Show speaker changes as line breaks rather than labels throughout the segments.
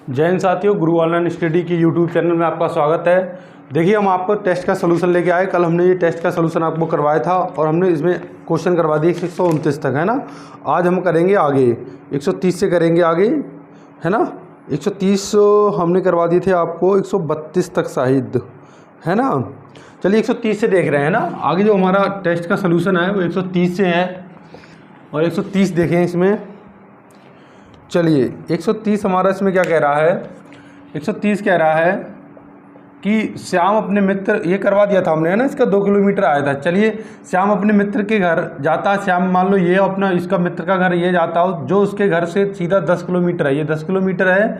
जय हिंद साथियों, गुरु online study की यूट्यूब चैनल में आपका स्वागत है। देखिए, हम आपको टेस्ट का सलूशन लेके आए। कल हमने ये टेस्ट का सलूशन आपको करवाया था और हमने इसमें क्वेश्चन करवा दिए 129 तक, है ना। आज हम करेंगे आगे 130 से करेंगे आगे, है ना। 130 हमने करवा दिए थे आपको 132 तक शायद, है ना। चलिए 130 से देख रहे हैं ना। आगे जो हमारा टेस्ट का सलूशन है वो 130 से है और 130 देखें इसमें। चलिए 130 हमारा इसमें क्या कह रहा है। 130 कह रहा है कि श्याम अपने मित्र, ये करवा दिया था हमने, है ना। इसका 2 किलोमीटर आया था। चलिए, श्याम अपने मित्र के घर जाता है। श्याम मान लो ये अपना, इसका मित्र का घर ये जाता हो, जो उसके घर से सीधा 10 किलोमीटर है, ये 10 किलोमीटर है।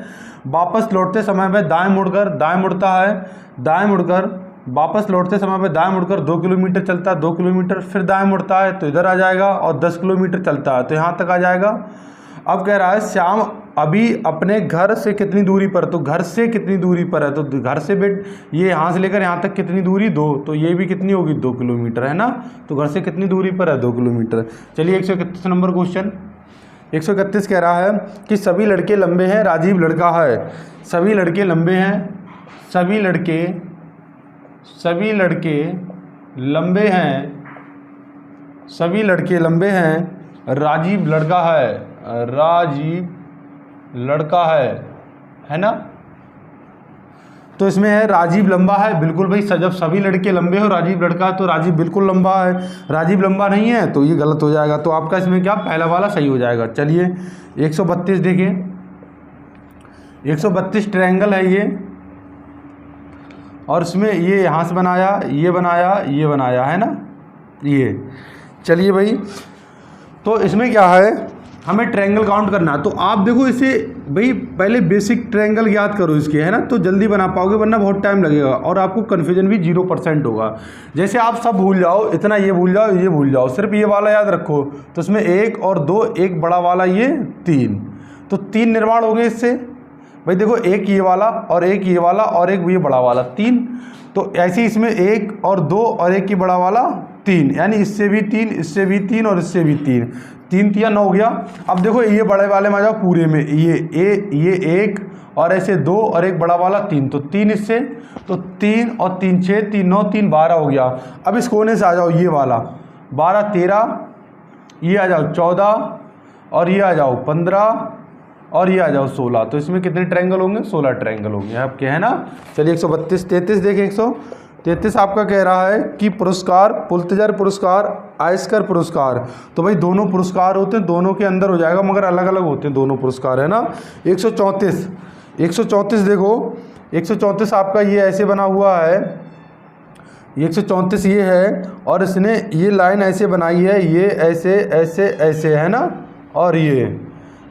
वापस लौटते समय में दाएँ मुड़ता है, दाएँ मुड़कर वापस लौटते समय पे दाएँ मुड़कर 2 किलोमीटर चलता है, 2 किलोमीटर फिर दाएँ मुड़ता है तो इधर आ जाएगा और 10 किलोमीटर चलता है तो यहाँ तक आ जाएगा। अब कह रहा है श्याम अभी अपने घर से कितनी दूरी पर, तो घर से कितनी दूरी पर है, तो घर से बेट ये यहाँ से लेकर यहाँ तक कितनी दूरी 2, तो ये भी कितनी होगी 2 किलोमीटर, है ना। तो घर से कितनी दूरी पर है 2 किलोमीटर। चलिए 131 नंबर क्वेश्चन। 131 कह रहा है कि सभी लड़के लंबे हैं, राजीव लड़का है। सभी लड़के लंबे हैं, सभी लड़के लंबे हैं, सभी लड़के लंबे हैं, राजीव लड़का है, राजीव लड़का है ना। तो इसमें है राजीव लंबा है, बिल्कुल भाई। जब सभी लड़के लंबे हो, राजीव लड़का है, तो राजीव बिल्कुल लंबा है। राजीव लंबा नहीं है तो ये गलत हो जाएगा। तो आपका इसमें क्या, पहला वाला सही हो जाएगा। चलिए 132 देखें। 132 ट्रायंगल है ये, और इसमें ये यहाँ से बनाया, ये बनाया, ये बनाया, है ना ये। चलिए भाई, तो इसमें क्या है, हमें ट्रायंगल काउंट करना है। तो आप देखो इसे भाई, पहले बेसिक ट्रायंगल याद करो इसके, है ना, तो जल्दी बना पाओगे, वरना बहुत टाइम लगेगा और आपको कन्फ्यूजन भी 0% होगा। जैसे आप सब भूल जाओ, इतना ये भूल जाओ, ये भूल जाओ, सिर्फ ये वाला याद रखो। तो इसमें 1 और 2, एक बड़ा वाला, ये 3, तो 3 निर्माण हो गए इससे भाई। देखो, एक ये वाला और एक ये वाला और एक ये बड़ा वाला, 3। तो ऐसे इसमें 1 और 2 और एक ही बड़ा वाला 3, यानी इससे भी 3, इससे भी 3 और इससे भी 3, 3 3 9 हो गया। अब देखो ये बड़े वाले में आ जाओ पूरे में, ये 1 और ऐसे 2 और एक बड़ा वाला 3, तो 3 इससे, तो 3 और 3 6, 3 9, 3 12 हो गया। अब इस कोने से आ जाओ, ये वाला 12 13, ये आ जाओ 14 और ये आ जाओ 15 और ये आ जाओ 16। तो इसमें कितने ट्रायंगल होंगे, 16 ट्रायंगल होंगे आपके, है ना। चलिए 132 33 देखें। 133 आपका कह रहा है कि पुरस्कार, पुलतजर पुरस्कार, आयस्कर पुरस्कार। तो भाई दोनों पुरस्कार होते हैं, दोनों के अंदर हो जाएगा, मगर अलग अलग होते हैं दोनों पुरस्कार, है ना। 134 देखो। 134 आपका ये ऐसे बना हुआ है, 134 ये है, और इसने ये लाइन ऐसे बनाई है, ये ऐसे ऐसे ऐसे, है ना। और ये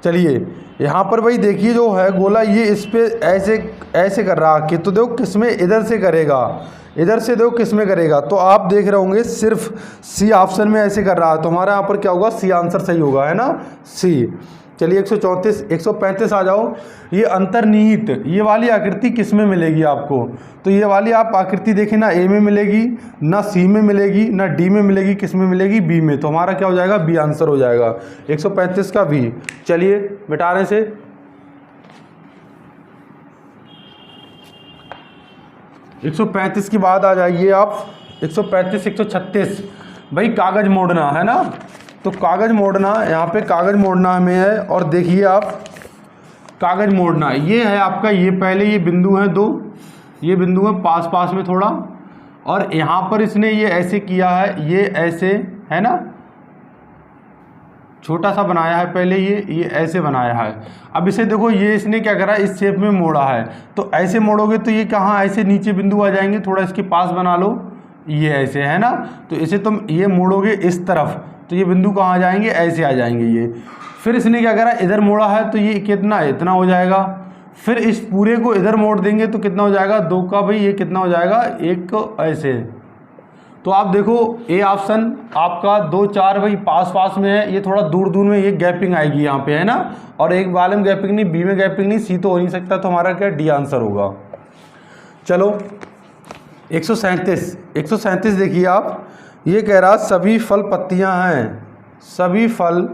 चलिए यहाँ पर भाई देखिए जो है गोला, ये इस पे ऐसे ऐसे कर रहा कि, तो देखो किसमें इधर से करेगा, इधर से देखो किसमें करेगा। तो आप देख रहे होंगे सिर्फ सी ऑप्शन में ऐसे कर रहा है, तो हमारा यहाँ पर क्या होगा, सी आंसर सही होगा, है ना, सी। चलिए 134 135 आ जाओ। ये अंतर्निहित, ये वाली आकृति किस में मिलेगी आपको, तो ये वाली आप आकृति देखें ना, ए में मिलेगी, ना सी में मिलेगी, ना डी में मिलेगी, किस में मिलेगी, बी में। तो हमारा क्या हो जाएगा, बी आंसर हो जाएगा 135 का बी। चलिए मिटाने से 135 की बात आ जाइए आप। 135 136 भाई कागज मोड़ना, है ना। तो कागज मोड़ना, यहाँ पे कागज मोड़ना हमें है, और देखिए आप कागज मोड़ना, ये है आपका, ये पहले ये बिंदु है 2, ये बिंदु है पास पास में थोड़ा, और यहाँ पर इसने ये ऐसे किया है, ये ऐसे, है ना, छोटा सा बनाया है पहले, ये ऐसे बनाया है। अब इसे देखो, ये इसने क्या करा, इस शेप में मोड़ा है। तो ऐसे मोड़ोगे तो ये कहाँ, ऐसे नीचे बिंदु आ जाएंगे, थोड़ा इसके पास बना लो, ये ऐसे, है ना। तो इसे तुम ये मोड़ोगे इस तरफ, तो ये बिंदु कहाँ आ जाएंगे, ऐसे आ जाएंगे ये। फिर इसने क्या करा, इधर मोड़ा है, तो ये कितना, इतना हो जाएगा। फिर इस पूरे को इधर मोड़ देंगे तो कितना हो जाएगा, 2 का भाई ये कितना हो जाएगा, 1 ऐसे। तो आप देखो ए ऑप्शन आपका 2 4 भाई पास पास में है, ये थोड़ा दूर दूर में ये गैपिंग आएगी यहाँ पे, है ना। और एक वाले में गैपिंग नहीं, बी में गैपिंग नहीं, सी तो हो नहीं सकता, तो हमारा क्या, डी आंसर होगा। चलो 137 देखिए आप, ये कह रहा सभी फल पत्तियां हैं, सभी फल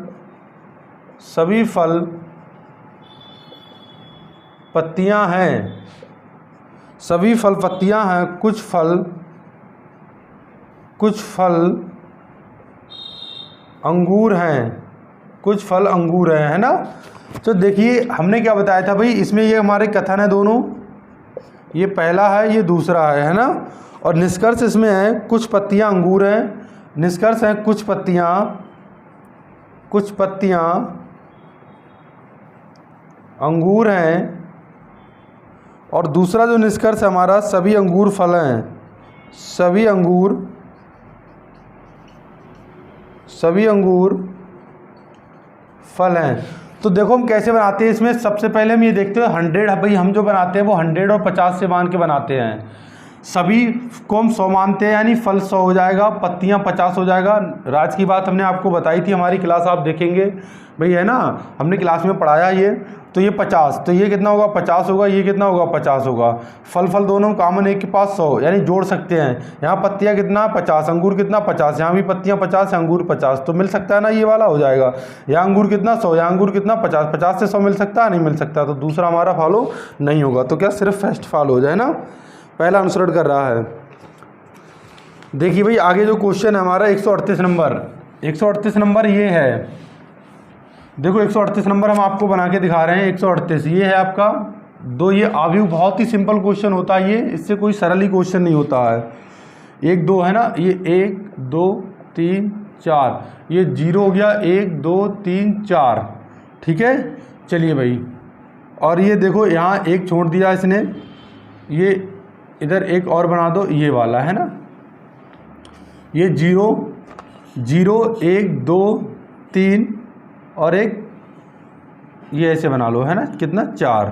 पत्तियां हैं, सभी फल पत्तियां हैं, कुछ फल अंगूर हैं, कुछ फल अंगूर हैं, है ना। तो देखिए हमने क्या बताया था भाई, इसमें ये हमारे कथन है दोनों, ये पहला है, ये दूसरा है ना। और निष्कर्ष इसमें है कुछ पत्तियां अंगूर हैं, निष्कर्ष है कुछ पत्तियां अंगूर हैं। और दूसरा जो निष्कर्ष है हमारा, सभी अंगूर फल हैं, सभी अंगूर फल हैं। तो देखो हम कैसे बनाते हैं, इसमें सबसे पहले हम ये देखते हैं 100, भाई हम जो बनाते हैं वो 100 और 50 से मान के बनाते हैं। सभी को हम 100 मानते हैं, यानी फल 100 हो जाएगा, पत्तियां 50 हो जाएगा। राज की बात हमने आपको बताई थी, हमारी क्लास आप देखेंगे भाई, है ना, हमने क्लास में पढ़ाया ये। तो ये 50, तो ये कितना होगा 50 होगा, ये कितना होगा 50 होगा। फल दोनों कॉमन, एक के पास 100, यानी जोड़ सकते हैं। यहाँ पत्तियाँ कितना 50, अंगूर कितना 50, यहाँ भी पत्तियाँ 50, अंगूर 50, तो मिल सकता है ना, ये वाला हो जाएगा। यहाँ अंगूर कितना 100, यहाँ अंगूर कितना 50, 50 से 100 मिल सकता है, नहीं मिल सकता, तो दूसरा हमारा फॉलो नहीं होगा। तो क्या सिर्फ फर्स्ट फॉलो हो जाए ना, पहला अनुसरण कर रहा है। देखिए भाई आगे जो क्वेश्चन है हमारा 138 नंबर ये है। देखो 138 नंबर हम आपको बना के दिखा रहे हैं। 138 ये है आपका दो, ये आव्यूह बहुत ही सिंपल क्वेश्चन होता है, ये इससे कोई सरल ही क्वेश्चन नहीं होता है। 1 2 है ना, ये 1 2 3 4, ये 0 हो गया, 1 2 3 4, ठीक है। चलिए भाई, और ये देखो यहाँ एक छोड़ दिया इसने, ये इधर एक और बना दो, ये वाला है ना, ये 0 0 1 2 3 और एक ये ऐसे बना लो, है ना, कितना 4।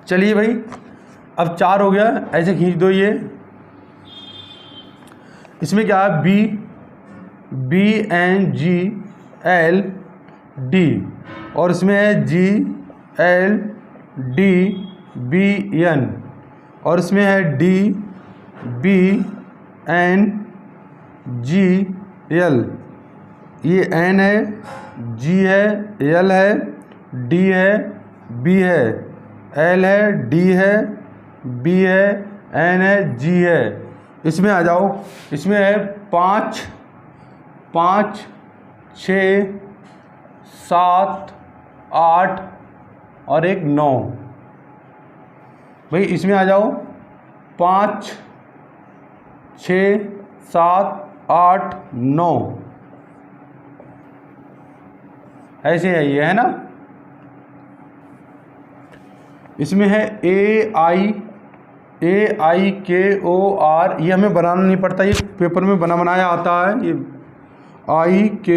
चलिए भाई अब 4 हो गया, ऐसे खींच दो ये। इसमें क्या है, B N G L D, और इसमें है G L D B N, और इसमें है D B N G L, ये N है, G है, L है, D है, B है, L है, D है, B है, N है, G है। इसमें आ जाओ, इसमें है 5 5 6 7 8 और एक 9। भाई इसमें आ जाओ 5 6 7 8 9, ऐसे है ये, है ना। इसमें है A I K O R, ये हमें बनाना नहीं पड़ता, ये पेपर में बनाया आता है। ये I K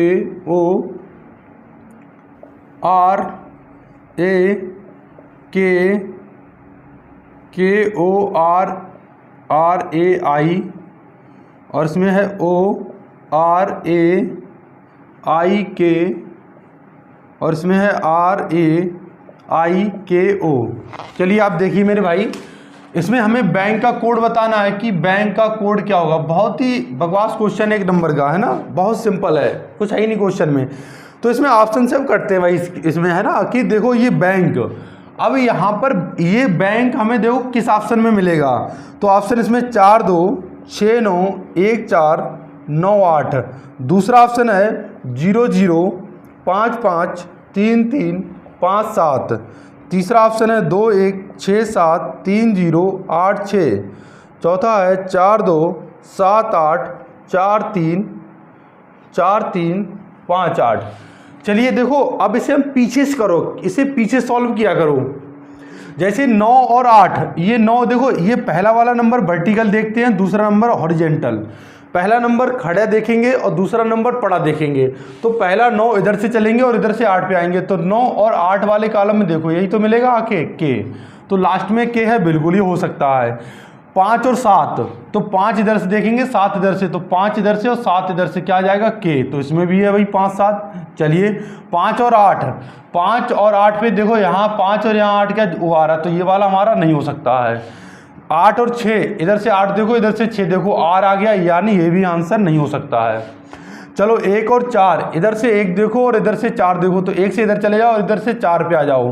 O R A K O R A I, और इसमें है O R A I K, और इसमें है R A I K O। चलिए आप देखिए मेरे भाई, इसमें हमें बैंक का कोड बताना है कि बैंक का कोड क्या होगा। बहुत ही बकवास क्वेश्चन है, 1 नंबर का, है ना, बहुत सिंपल है, कुछ है ही नहीं क्वेश्चन में। तो इसमें ऑप्शन से हम करते हैं भाई, इसमें है ना कि देखो ये बैंक, अब यहाँ पर ये बैंक हमें देखो किस ऑप्शन में मिलेगा। तो ऑप्शन इसमें 4 2 6 9 1 4 9 8, दूसरा ऑप्शन है 0 0 5 5 3 3 5 7, तीसरा ऑप्शन है 2 1 6 7 3 0 8 6, चौथा है 4 2 7 8 4 3 5 8। चलिए देखो अब इसे हम पीछे से करो, इसे पीछे सॉल्व किया करो। जैसे 9 और 8, ये 9 देखो, ये पहला वाला नंबर वर्टिकल देखते हैं, दूसरा नंबर हॉरिजेंटल। पहला नंबर खड़ा देखेंगे और दूसरा नंबर पड़ा देखेंगे। तो पहला 9 इधर से चलेंगे और इधर से 8 पे आएंगे, तो 9 और 8 वाले कॉलम में देखो यही तो मिलेगा आके के, तो लास्ट में के है, बिल्कुल ही हो सकता है। 5 और 7, तो 5 इधर से देखेंगे 7 इधर से, तो 5 इधर से और 7 इधर से, क्या आ जाएगा के, तो इसमें भी है भाई 5 7। चलिए 5 और 8 पे देखो, यहाँ 5 और यहाँ 8 क्या हुआ आ रहा है, तो ये वाला हमारा नहीं हो सकता है। 8 और 6, इधर से 8 देखो इधर से 6 देखो, आर आ गया, यानी ये भी आंसर नहीं हो सकता है। चलो 1 और 4, इधर से 1 देखो और इधर से 4 देखो, तो 1 से इधर चले जाओ और इधर से 4 पे आ जाओ,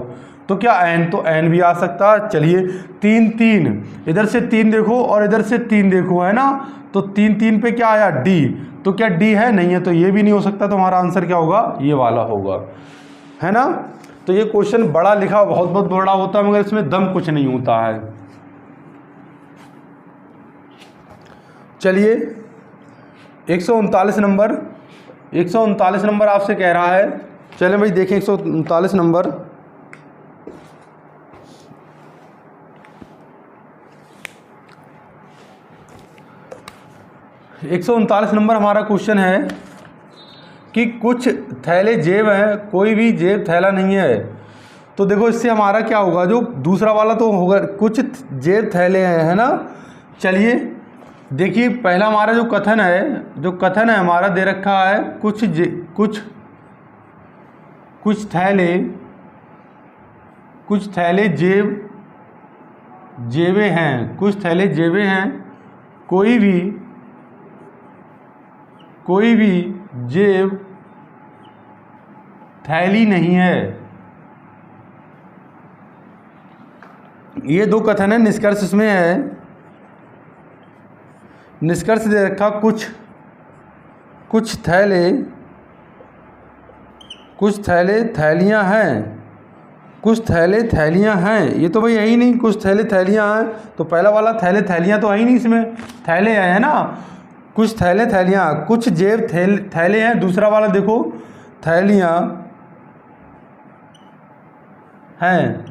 तो तो क्या n, तो n भी आ सकता है। चलिए 3 3, इधर से 3 देखो और इधर से 3 देखो, है ना, तो 3 3 पे क्या आया d, तो क्या d है, नहीं है, तो ये भी नहीं हो सकता, तो हमारा आंसर क्या होगा, ये वाला होगा, है ना। तो ये क्वेश्चन बड़ा लिखा बहुत बहुत बड़ा होता है, मगर इसमें दम कुछ नहीं होता है। चलिए 139 नंबर आपसे कह रहा है। चलें भाई देखें 139 नंबर। नंबर हमारा क्वेश्चन है कि कुछ थैले जेब हैं, कोई भी जेब थैला नहीं है। तो देखो इससे हमारा क्या होगा, जो दूसरा वाला तो होगा, कुछ जेब थैले हैं, है ना। चलिए देखिए पहला हमारा जो कथन है हमारा दे रखा है, कुछ थैले जेबें हैं, कुछ थैले जेबें हैं, कोई भी जेब थैली नहीं है। ये दो कथन है, निष्कर्ष इसमें है, निष्कर्ष दे रखा कुछ थैले थैलियां हैं, ये तो भाई है ही नहीं, कुछ थैले थैलियां हैं, तो पहला वाला थैले थैलियां तो है ही नहीं, इसमें थैले है ना, कुछ थैले थैलियां, कुछ जेब थैले हैं, दूसरा वाला देखो थैलियां हैं,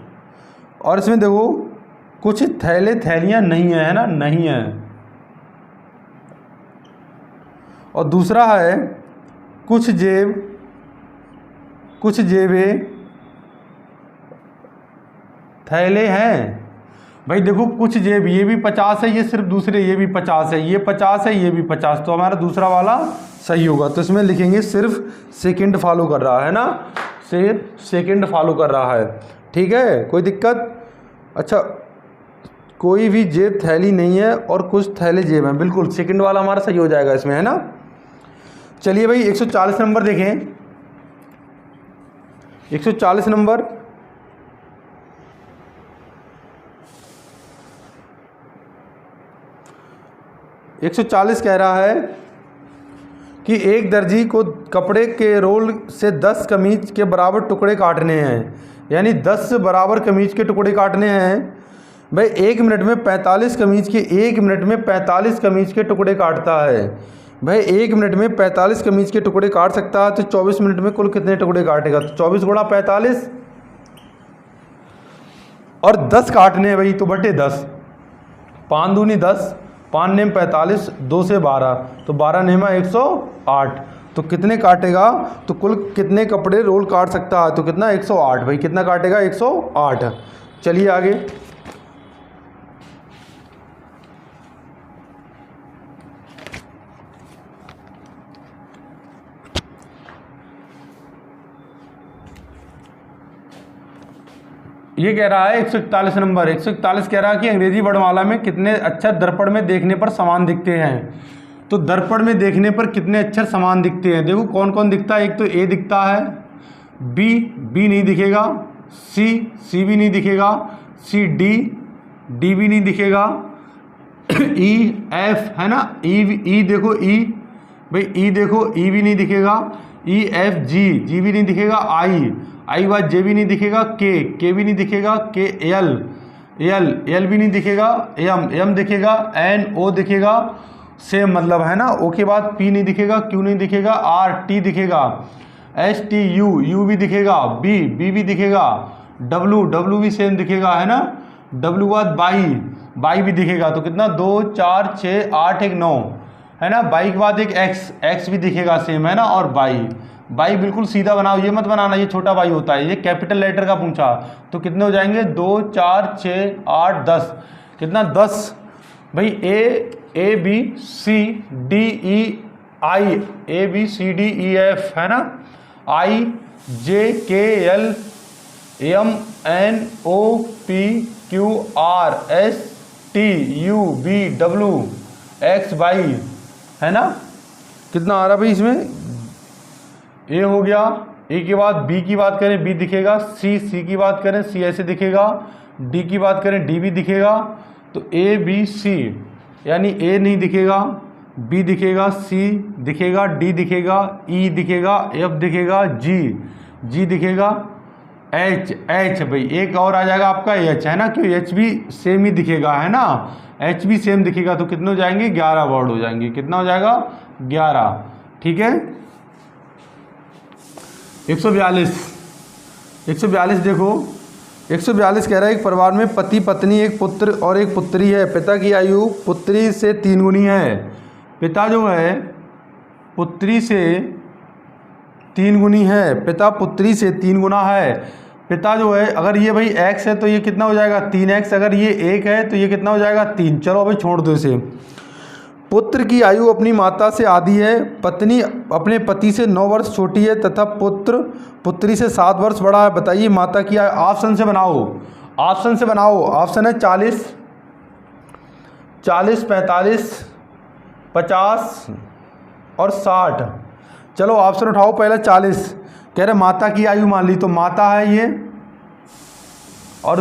और इसमें देखो कुछ थैले थैलियां नहीं है ना, नहीं है। और दूसरा है कुछ जेबें थैले हैं। भाई देखो कुछ जेब, ये भी 50 है, ये सिर्फ दूसरे, ये भी 50 है, ये 50 है, ये भी 50, तो हमारा दूसरा वाला सही होगा। तो इसमें लिखेंगे सिर्फ सेकंड फॉलो कर रहा है ना, सिर्फ सेकंड फॉलो कर रहा है, ठीक है, कोई दिक्कत। अच्छा कोई भी जेब थैली नहीं है और कुछ थैले जेब हैं, बिल्कुल सेकंड वाला हमारा सही हो जाएगा इसमें, है ना। चलिए भाई 140 नंबर देखें। 140 नंबर, कह रहा है कि एक दर्जी को कपड़े के रोल से 10 कमीज के बराबर टुकड़े काटने हैं, यानी 10 बराबर कमीज के टुकड़े काटने हैं। भाई 1 मिनट में 45 कमीज के 1 मिनट में 45 कमीज के टुकड़े काटता है। भाई 1 मिनट में 45 कमीज के टुकड़े काट सकता है, तो 24 मिनट में कुल कितने टुकड़े काटेगा, तो 24 गुणा 45, और 10 काटने हैं भाई, तो बटे 10, 5 दूनी 10, 5 नेम 45, 2 से 12, तो 12 नेमा 108, तो कितने काटेगा, तो कुल कितने कपड़े रोल काट सकता है, तो कितना 108, भाई कितना काटेगा 108। चलिए आगे। ये कह रहा है 141 नंबर, 141 कह रहा है कि अंग्रेजी वर्णमाला में कितने अक्षर दर्पण में देखने पर समान दिखते हैं। तो दर्पण में देखने पर कितने अक्षर समान दिखते हैं, देखो कौन कौन दिखता है। एक तो ए दिखता है, बी नहीं दिखेगा, सी भी नहीं दिखेगा, सी डी भी नहीं दिखेगा, ई एफ है ना, ई देखो ई, भाई ई देखो ई भी नहीं दिखेगा, ई एफ जी भी नहीं दिखेगा, आई बाद जे भी नहीं दिखेगा, के भी नहीं दिखेगा, के एल भी नहीं दिखेगा, एम दिखेगा, एन ओ दिखेगा, सेम मतलब है ना, ओ के बाद पी नहीं दिखेगा, क्यू नहीं दिखेगा, आर टी दिखेगा, एस टी यू भी दिखेगा, बी भी दिखेगा, डब्लू भी सेम दिखेगा, है ना, डब्लू बाद बाई भी दिखेगा, तो कितना 2 4 6 8 1 9 है ना। बाई के बाद एक एक्स भी दिखेगा सेम, है ना, और बाई बिल्कुल सीधा बनाओ, ये मत बनाना, ये छोटा बाई होता है, ये कैपिटल लेटर का पूछा, तो कितने हो जाएंगे 2 4 6 8 10, कितना 10। भाई A B C D E I, A B C D E F है ना, I J K L M N O P Q R S T U V W X Y, है ना। कितना आ रहा भाई इसमें, ए हो गया, ए के बाद बी की बात करें बी दिखेगा, सी की बात करें सी ऐसे दिखेगा, डी की बात करें डी भी दिखेगा। तो ए बी सी यानी ए नहीं दिखेगा, बी दिखेगा, सी दिखेगा, डी दिखेगा, ई दिखेगा, एफ दिखेगा, जी दिखेगा, एच भाई एक और आ जाएगा आपका एच, है ना, क्यों एच भी सेम ही दिखेगा, है ना, एच भी सेम दिखेगा। तो कितने हो जाएंगे 11 वर्ड हो जाएंगे। कितना हो जाएगा 11। ठीक है 142 देखो 142 कह रहा है एक परिवार में पति पत्नी एक पुत्र और एक पुत्री है। पिता की आयु पुत्री से 3 गुनी है। पिता जो है पुत्री से 3 गुनी है, पिता पुत्री से 3 गुना है। पिता जो है अगर ये भाई x है तो ये कितना हो जाएगा 3x, अगर ये 1 है तो ये कितना हो जाएगा 3। चलो भाई छोड़ दो इसे। पुत्र की आयु अपनी माता से आधी है, पत्नी अपने पति से 9 वर्ष छोटी है तथा पुत्र पुत्री से 7 वर्ष बड़ा है। बताइए माता की आयु। ऑप्शन से बनाओ, ऑप्शन से बनाओ। ऑप्शन है 40, 45, 50 और 60। चलो ऑप्शन उठाओ। पहले 40 कह रहे माता की आयु मान ली, तो माता है ये और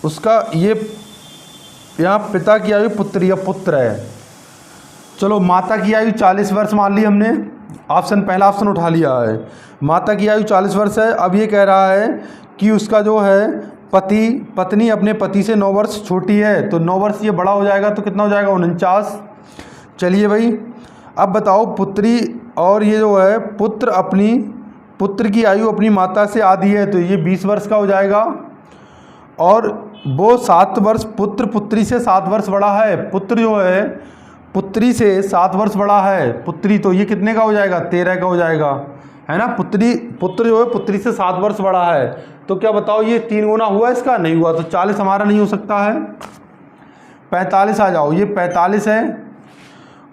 उसका ये यहाँ पिता की आयु पुत्री या पुत्र है। चलो माता की आयु 40 वर्ष मान ली हमने, पहला ऑप्शन उठा लिया है। माता की आयु 40 वर्ष है। अब ये कह रहा है कि उसका जो है पत्नी अपने पति से 9 वर्ष छोटी है, तो 9 वर्ष ये बड़ा हो जाएगा, तो कितना हो जाएगा 49। चलिए भाई अब बताओ पुत्री और ये जो है पुत्र की आयु अपनी माता से आधी है, तो ये 20 वर्ष का हो जाएगा। और वो 7 वर्ष पुत्र पुत्री से 7 वर्ष बड़ा है। पुत्र जो है पुत्री से 7 वर्ष बड़ा है पुत्री, तो ये कितने का हो जाएगा 13 का हो जाएगा, है ना। पुत्र जो है पुत्री से 7 वर्ष बड़ा है। तो क्या बताओ ये 3 गुना हुआ इसका, नहीं हुआ, तो 40 हमारा नहीं हो सकता है। 45 आ जाओ, ये 45 है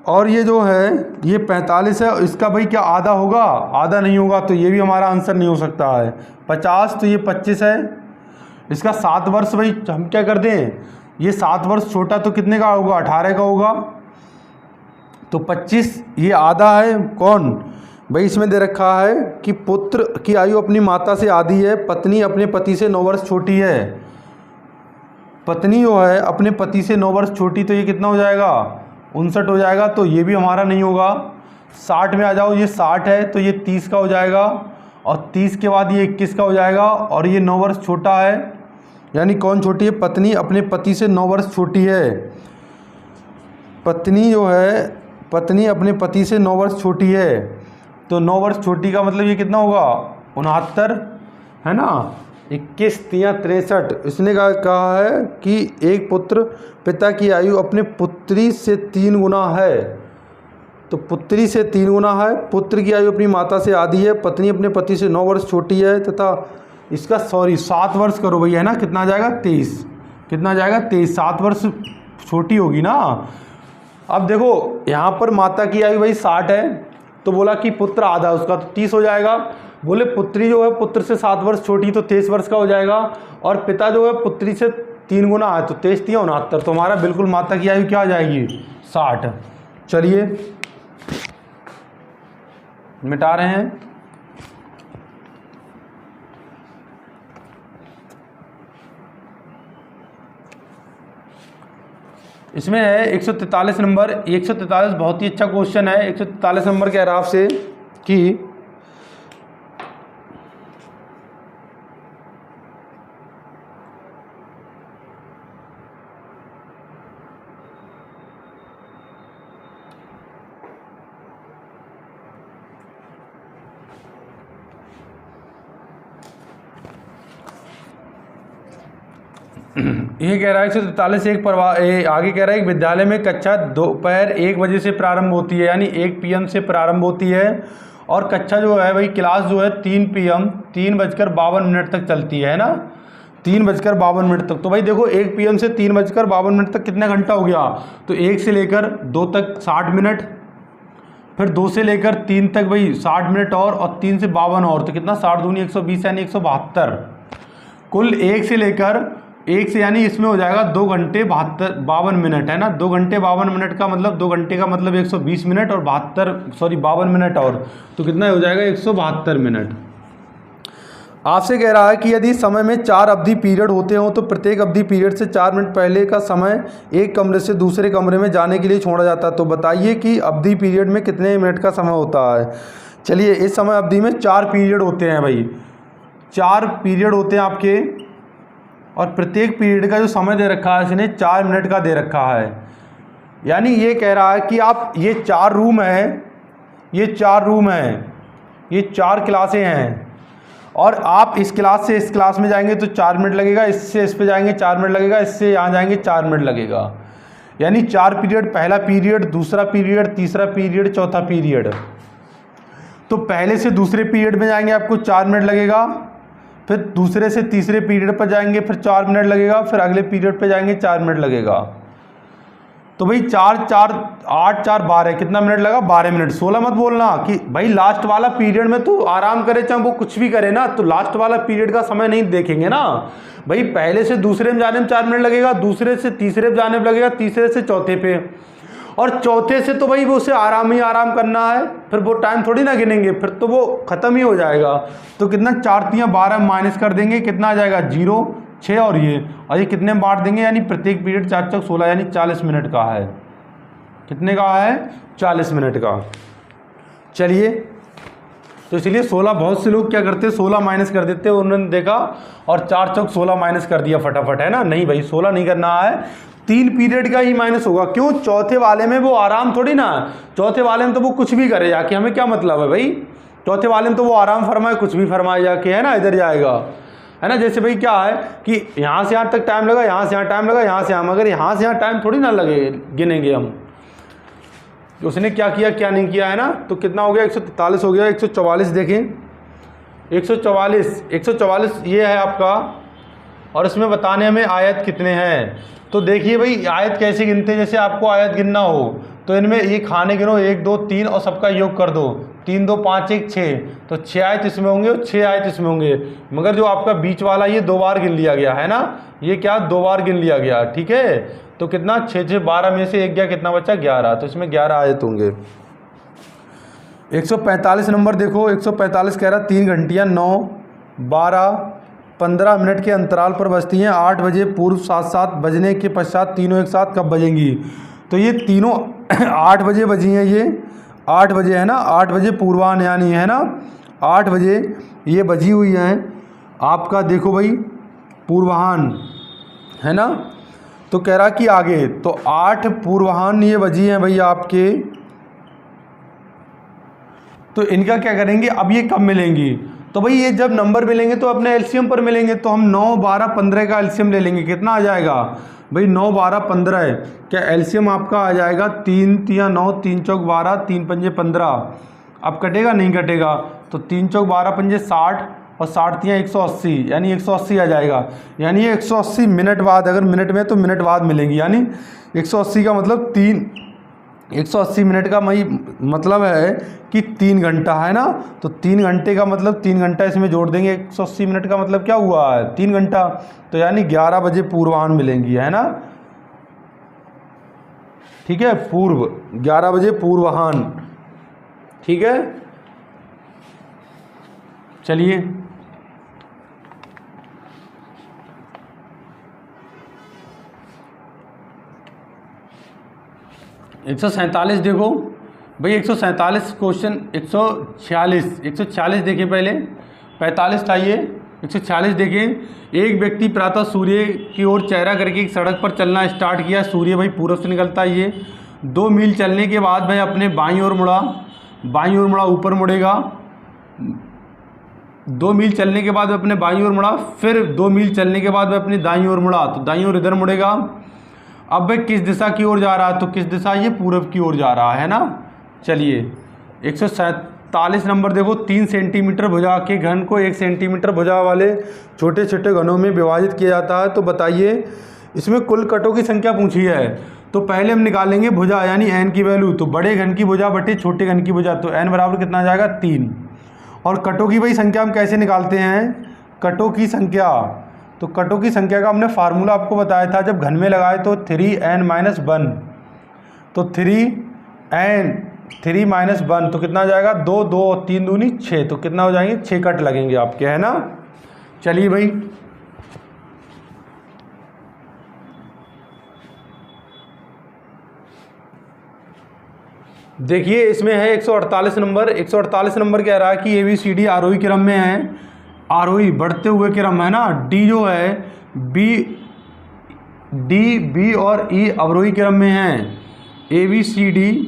और ये जो है ये 45 है, इसका भाई क्या आधा होगा, आधा नहीं होगा, तो ये भी हमारा आंसर नहीं हो सकता है। 50 तो ये 25 है, इसका 7 वर्ष भाई हम क्या कर दें, ये 7 वर्ष छोटा तो कितने का होगा 18 का होगा, तो 25 ये आधा है। कौन भाई इसमें दे रखा है कि पुत्र की आयु अपनी माता से आधी है, पत्नी अपने पति से 9 वर्ष छोटी है। पत्नी जो है अपने पति से 9 वर्ष छोटी, तो ये कितना हो जाएगा 59 हो जाएगा, तो ये भी हमारा नहीं होगा। 60 में आ जाओ, ये 60 है तो ये 30 का हो जाएगा और 30 के बाद ये 21 का हो जाएगा और ये 9 वर्ष छोटा है। यानी कौन छोटी है, पत्नी अपने पति से 9 वर्ष छोटी है। पत्नी अपने पति से 9 वर्ष छोटी है, तो 9 वर्ष छोटी का मतलब ये कितना होगा 69, है ना। 21 या 63। इसने कहा है कि एक पुत्र पिता की आयु अपने पुत्री से 3 गुना है, तो पुत्री से 3 गुना है। पुत्र की आयु अपनी माता से आधी है, पत्नी अपने पति से 9 वर्ष छोटी है तथा इसका 7 वर्ष करो भैया, है ना, कितना आ जाएगा 23। कितना आ जाएगा 23, 7 वर्ष छोटी होगी ना। अब देखो यहाँ पर माता की आयु भाई 60 है, तो बोला कि पुत्र आधा उसका, तो 30 हो जाएगा। बोले पुत्री जो है पुत्र से 7 वर्ष छोटी, तो 23 वर्ष का हो जाएगा। और पिता जो है पुत्री से 3 गुना है, तो 23 या 69, तो हमारा बिल्कुल माता की आयु क्या आ जाएगी 60। चलिए मिटा रहे हैं। इसमें है 143 नंबर। 143 बहुत ही अच्छा क्वेश्चन है। 143 नंबर कह रहा है आपसे कि ये कह रहा है 143 आगे कह रहा है कि विद्यालय में कक्षा दोपहर 1 बजे से प्रारंभ होती है, यानी 1 PM से प्रारंभ होती है और कक्षा जो है भाई क्लास जो है 3 PM 3:52 तक चलती है ना, 3:52 तक। तो भाई देखो 1 PM से 3:52 तक कितना घंटा हो गया, तो 1 से लेकर 2 तक 60 मिनट, फिर 2 से लेकर 3 तक भाई 60 मिनट और 3 से 52 और, तो कितना 60 दूनी 120 यानी 172। कुल 1 से लेकर 1 से यानी इसमें हो जाएगा 2 घंटे 52 मिनट, है ना। 2 घंटे 52 मिनट का मतलब 2 घंटे का मतलब 120 मिनट और 52 मिनट और, तो कितना हो जाएगा 172 मिनट। आपसे कह रहा है कि यदि समय में 4 अवधि पीरियड होते हों तो प्रत्येक अवधि पीरियड से 4 मिनट पहले का समय एक कमरे से दूसरे कमरे में जाने के लिए छोड़ा जाता है। तो बताइए कि अवधि पीरियड में कितने मिनट का समय होता है। चलिए, इस समय अवधि में 4 पीरियड होते हैं भाई, 4 पीरियड होते हैं आपके, और प्रत्येक पीरियड का जो समय दे रखा है इसने 4 मिनट का दे रखा है। यानी ये कह रहा है कि आप ये 4 रूम हैं, ये 4 रूम हैं, ये 4 क्लासें हैं, और आप इस क्लास से इस क्लास में जाएंगे तो 4 मिनट लगेगा, इससे इस पे जाएंगे 4 मिनट लगेगा, इससे यहाँ जाएंगे 4 मिनट लगेगा। यानी 4 पीरियड, पहला पीरियड, दूसरा पीरियड, तीसरा पीरियड, चौथा पीरियड। तो पहले से दूसरे पीरियड में जाएंगे आपको 4 मिनट लगेगा, फिर दूसरे से तीसरे पीरियड पर जाएंगे फिर 4 मिनट लगेगा, फिर अगले पीरियड पर जाएंगे 4 मिनट लगेगा। तो भाई 4 4 8 4 12 कितना मिनट लगा, 12 मिनट। 16 मत बोलना कि भाई लास्ट वाला पीरियड में तो आराम करे, चाहे वो कुछ भी करे ना, तो लास्ट वाला पीरियड का समय नहीं देखेंगे ना भाई। पहले से दूसरे में जाने में 4 मिनट लगेगा, दूसरे से तीसरे में जाने में लगेगा, तीसरे से चौथे पे, और चौथे से तो भाई वो उसे आराम ही आराम करना है, फिर वो टाइम थोड़ी ना गिनेंगे, फिर तो वो ख़त्म ही हो जाएगा। तो कितना 4 3 12 माइनस कर देंगे, कितना आ जाएगा 0 6, और ये कितने में बांट देंगे, यानी प्रत्येक पीरियड 4 4 16 यानी 40 मिनट का है। कितने का है, 40 मिनट का। चलिए, तो इसलिए 16, बहुत से लोग क्या करते हैं 16 माइनस कर देते हैं, उन्होंने देखा और 4 चौक 16 माइनस कर दिया फटाफट, है ना। नहीं भाई, 16 नहीं करना है, 3 पीरियड का ही माइनस होगा। क्यों, चौथे वाले में वो आराम थोड़ी ना, चौथे वाले में तो वो कुछ भी करे जाके, हमें क्या मतलब है भाई, चौथे वाले में तो वो आराम फरमाए, कुछ भी फरमाए जाके, है ना, इधर जाएगा, है ना। जैसे भाई क्या है कि यहाँ से यहाँ तक टाइम लगा, यहाँ से यहाँ टाइम लगा, यहाँ से यहाँ, मगर यहाँ से यहाँ टाइम थोड़ी ना लगे, गिनेंगे हम। उसने क्या किया क्या नहीं किया, है ना। तो कितना हो गया, 143 हो गया। 144 देखें, 144 ये है आपका, और इसमें बताने हमें आयत कितने हैं। तो देखिए भाई, आयत कैसे गिनते हैं, जैसे आपको आयत गिनना हो तो इनमें ये खाने गिनो 1 2 3 और सबका योग कर दो, 3 2 5 1 6, तो 6 आयत इसमें होंगे और 6 आयत इसमें होंगे। मगर जो आपका बीच वाला ये 2 बार गिन लिया गया, है ना, ये क्या 2 बार गिन लिया गया, ठीक है। तो कितना 6 6 12 में से 1 गया, कितना बचा 11, तो इसमें 11 आयत होंगे। 145 नंबर देखो, 145 कह रहा 3 घंटियाँ 9 12 15 मिनट के अंतराल पर बजती हैं। 8 बजे पूर्व 7 बजने के पश्चात तीनों एक साथ कब बजेंगी। तो ये तीनों 8 बजे बजी हैं, ये 8 बजे, है ना, 8 बजे पूर्वाह्न यानी, है ना, 8 बजे ये बजी हुई हैं आपका। देखो भाई पूर्वाह्न, है ना। तो कह रहा कि आगे, तो 8 पूर्वाह्न ये बजी हैं भैया आपके। तो इनका क्या करेंगे, अब ये कब मिलेंगी, तो भाई ये जब नंबर मिलेंगे तो अपने एलसीएम पर मिलेंगे। तो हम 9 12 15 का एलसीएम ले लेंगे, कितना आ जाएगा भाई 9 12 15 है, क्या एलसीएम आपका आ जाएगा 3 3 9 3 चौक 12 3 पंजे 15। अब कटेगा नहीं कटेगा, तो 3 चौक 12 पंजे 60 और 60 3 180, यानी 180 आ जाएगा। यानी ये 180 मिनट बाद, अगर मिनट में तो मिनट बाद मिलेंगी, यानी 180 का मतलब 180 मिनट का मतलब है कि 3 घंटा, है ना। तो 3 घंटे का मतलब 3 घंटा इसमें जोड़ देंगे, 180 मिनट का मतलब क्या हुआ है 3 घंटा, तो यानी 11 बजे पूर्वाह्न मिलेंगी, है ना, ठीक है, पूर्व 11 बजे पूर्वाह्न, ठीक है। चलिए, एक 147 देखो भाई, 147 क्वेश्चन 146 देखिए, पहले 45 था ये, 146 देखें। एक व्यक्ति प्रातः सूर्य की ओर चेहरा करके एक सड़क पर चलना स्टार्ट किया। सूर्य भाई पूर्व से निकलता है ये। 2 मील चलने के बाद भाई अपने बाईं ओर मुड़ा, ऊपर मुड़ेगा। 2 मील चलने के बाद अपने बाईं ओर मुड़ा, फिर 2 मील चलने के बाद अपनी दाईं ओर मुड़ा, तो दाईं ओर इधर मुड़ेगा। अब भाई किस दिशा की ओर जा रहा है, तो किस दिशा, ये पूरब की ओर जा रहा है ना। चलिए, 147 नंबर देखो। 3 सेंटीमीटर भुजा के घन को 1 सेंटीमीटर भुजा वाले छोटे छोटे घनों में विभाजित किया जाता है। तो बताइए इसमें कुल कटों की संख्या पूछी है। तो पहले हम निकालेंगे भुजा यानी n की वैल्यू, तो बड़े घन की भुजा बटे छोटे घन की भुजा, तो n बराबर कितना आ जाएगा 3। और कटों की भाई संख्या हम कैसे निकालते हैं, कटों की संख्या तो कटों की संख्या का हमने फार्मूला आपको बताया था, जब घन में लगाए तो 3n-1, तो 3 तो कितना हो जाएगा 2, 2 और 3 दूनी 6, तो कितना हो जाएंगे 6 कट लगेंगे आपके, है ना। चलिए भाई देखिए इसमें है 148 नंबर। 148 नंबर कह रहा है कि ABCD आरोही क्रम में है, आरोही बढ़ते हुए क्रम है ना। डी जो है B और E अवरोही क्रम में है। ABCD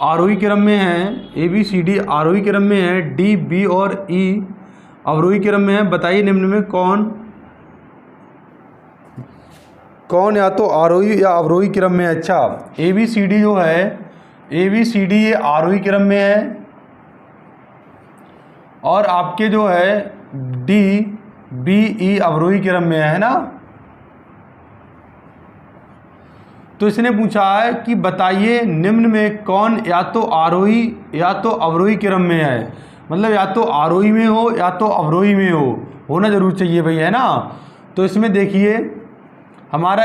आरोही क्रम में है, ABCD आरोही क्रम में है, D, B और E अवरोही क्रम में है। बताइए निम्न में कौन या तो आरोही या अवरोही क्रम में है। अच्छा, ABCD जो है, ABCD ये आरोही क्रम में है और आपके जो है D, B, E अवरोही क्रम में है ना। तो इसने पूछा है कि बताइए निम्न में कौन या तो आरोही या तो अवरोही क्रम में है, मतलब या तो आरोही में हो या तो अवरोही में हो, होना जरूर चाहिए भाई, है ना। तो इसमें देखिए हमारा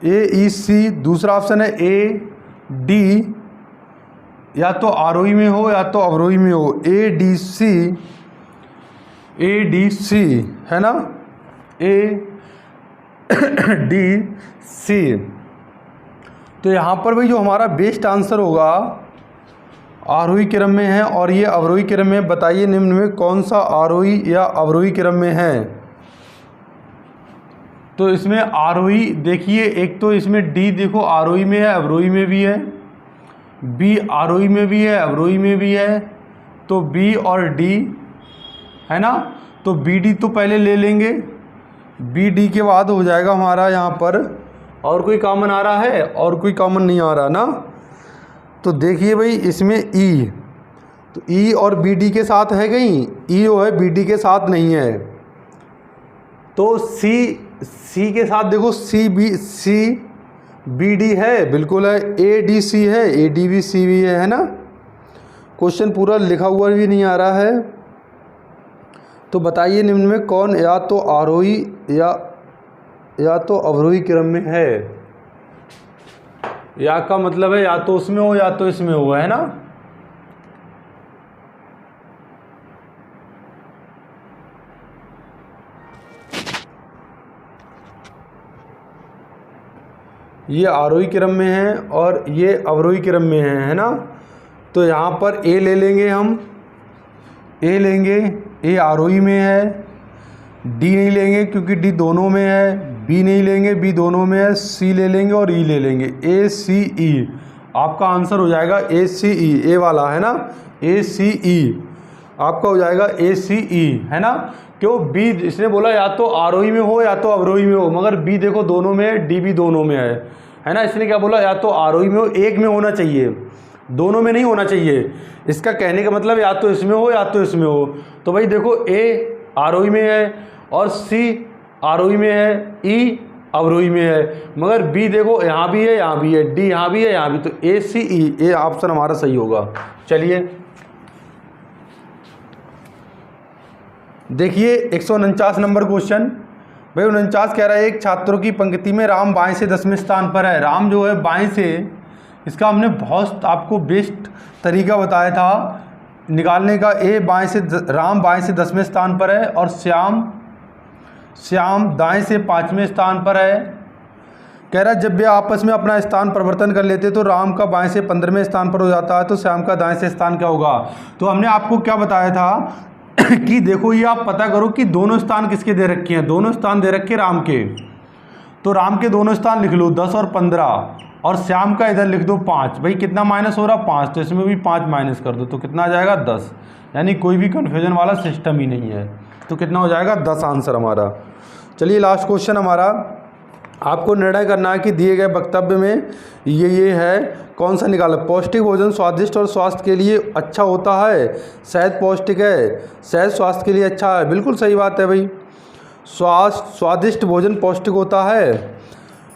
AEC, दूसरा ऑप्शन है AD, या तो आरोही में हो या तो अवरोही में हो, ADC है ना, ADC। तो यहाँ पर भाई जो हमारा बेस्ट आंसर होगा आरोही क्रम में है और ये अवरोही क्रम में। बताइए निम्न में कौन सा आरोही या अवरोही क्रम में है। तो इसमें आरोही देखिए, एक तो इसमें D देखो आरोही में है, अवरोही में भी है, B आरोही में भी है, अवरोही में भी है, तो B और D है ना। तो BD तो पहले ले लेंगे, BD के बाद हो जाएगा हमारा यहाँ पर। और कोई कॉमन आ रहा है? और कोई कॉमन नहीं आ रहा ना। तो देखिए भाई इसमें E, तो E और BD के साथ है कहीं, E जो है BD के साथ नहीं है। तो C के साथ देखो CBD है, बिल्कुल है। ADC है, ADBC भी है ना। क्वेश्चन पूरा लिखा हुआ भी नहीं आ रहा है। तो बताइए निम्न में कौन या तो आरोही या तो अवरोही क्रम में है। या का मतलब है या तो उसमें हो या तो इसमें हो, है ना। ये आरोही क्रम में है और ये अवरोही क्रम में है ना। तो यहाँ पर A ले लेंगे हम, A लेंगे, A आरोही में है। D नहीं लेंगे क्योंकि D दोनों में है, B नहीं लेंगे, B दोनों में है, C ले लेंगे और E ले लेंगे, ACE। आपका आंसर हो जाएगा ACE, A वाला है ना, ACE आपका हो जाएगा ACE, है ना। क्यों? B इसने बोला या तो आरोही में हो या तो अवरोही में हो, मगर B देखो दोनों में है, D भी दोनों में है ना। इसने क्या बोला, या तो आरोही में हो, एक में होना चाहिए, दोनों में नहीं होना चाहिए। इसका कहने का मतलब या तो इसमें हो या तो इसमें हो। तो भाई देखो A आरोही में है और C आरोही में है, E अवरोही में है, मगर B देखो यहाँ भी है, यहाँ भी है, D यहाँ भी है, यहाँ भी। तो ACE, A ऑप्शन हमारा सही होगा। चलिए देखिए 149 नंबर क्वेश्चन। भाई 49 कह रहा है एक छात्रों की पंक्ति में राम बाएं से 10वें स्थान पर है। राम जो है बाएं से, इसका हमने बहुत आपको बेस्ट तरीका बताया था निकालने का। राम बाएं से 10वें स्थान पर है और श्याम दाएं से 5वें स्थान पर है। कह रहा है जब वे आपस में अपना स्थान परिवर्तन कर लेते तो राम का बाएं से 15वें स्थान पर हो जाता है, तो श्याम का दाएं से स्थान क्या होगा। तो हमने आपको क्या बताया था कि देखो ये आप पता करो कि दोनों स्थान किसके दे रखे हैं। दोनों स्थान दे रखे राम के, तो राम के दोनों स्थान लिख लो 10 और 15, और श्याम का इधर लिख दो 5। भाई कितना माइनस हो रहा 5, तो इसमें भी 5 माइनस कर दो, तो कितना आ जाएगा 10। यानी कोई भी कन्फ्यूजन वाला सिस्टम ही नहीं है। तो कितना हो जाएगा 10 आंसर हमारा। चलिए लास्ट क्वेश्चन हमारा, आपको निर्णय करना है कि दिए गए वक्तव्य में ये है कौन सा निकाला। पौष्टिक भोजन स्वादिष्ट और स्वास्थ्य के लिए अच्छा होता है। शहद पौष्टिक है, शहद स्वास्थ्य के लिए अच्छा है, बिल्कुल सही बात है भाई। स्वादिष्ट भोजन पौष्टिक होता है,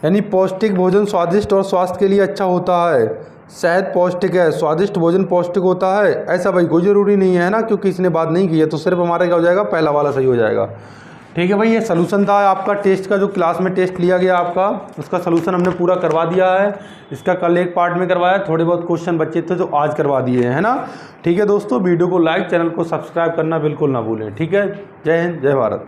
यानी पौष्टिक भोजन स्वादिष्ट और स्वास्थ्य के लिए अच्छा होता है। शहद पौष्टिक है, स्वादिष्ट भोजन पौष्टिक होता है, ऐसा भाई कोई ज़रूरी नहीं है ना, क्योंकि इसने बात नहीं की है, तो सिर्फ हमारा क्या हो जाएगा, पहला वाला सही हो जाएगा। ठीक है भाई, ये सलूशन था आपका टेस्ट का, जो क्लास में टेस्ट लिया गया आपका, उसका सलूशन हमने पूरा करवा दिया है। इसका कल एक पार्ट में करवाया, थोड़े बहुत क्वेश्चन बचे थे जो आज करवा दिए हैं ना। ठीक है दोस्तों, वीडियो को लाइक, चैनल को सब्सक्राइब करना बिल्कुल ना भूलें। ठीक है, जय हिंद, जय भारत।